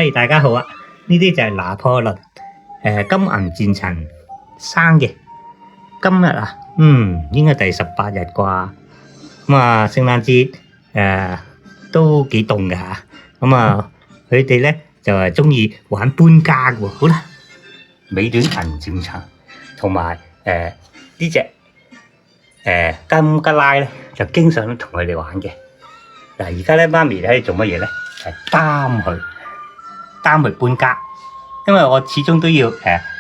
嘿，大家好啊！呢啲就係拿破崙金銀戰神生嘅。今日啊，應該第18日啩。咁啊，聖誕節都幾凍㗎嚇。咁啊，佢哋咧就係中意玩搬家嘅喎。好啦，美短銀戰神同埋呢隻金吉拉咧，就經常都同佢哋玩嘅。嗱，而家咧媽咪喺度做乜嘢咧？係擔佢搬家，因為我始終都要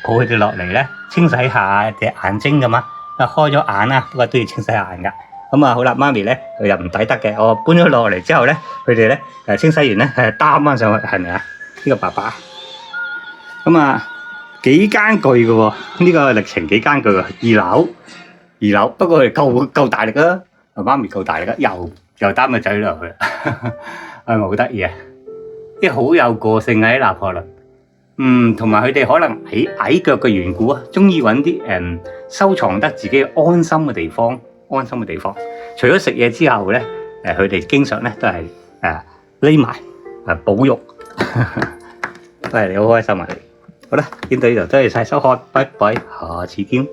抱佢哋落嚟咧，清洗下隻眼睛㗎嘛。開咗眼啦，不過都要清洗眼㗎。咁啊，好啦，媽咪咧佢又唔抵得嘅，我搬咗落嚟之後咧，佢哋咧清洗完咧擔翻上去，係咪啊？呢個爸爸咁啊幾艱巨嘅喎，呢個歷程幾艱巨喎。二樓，不過佢夠大力啊，媽咪夠大力啊，又擔個仔落去，係咪好得意啊？啲好有個性喺拿破崙，同埋佢哋可能矮腳嘅緣故啊，中意揾啲收藏得自己安心嘅地方。除咗食嘢之後咧，佢哋經常咧都係匿埋保育。喂，你好開心啊你！好啦，見到呢度多謝晒收看，拜拜，下次見。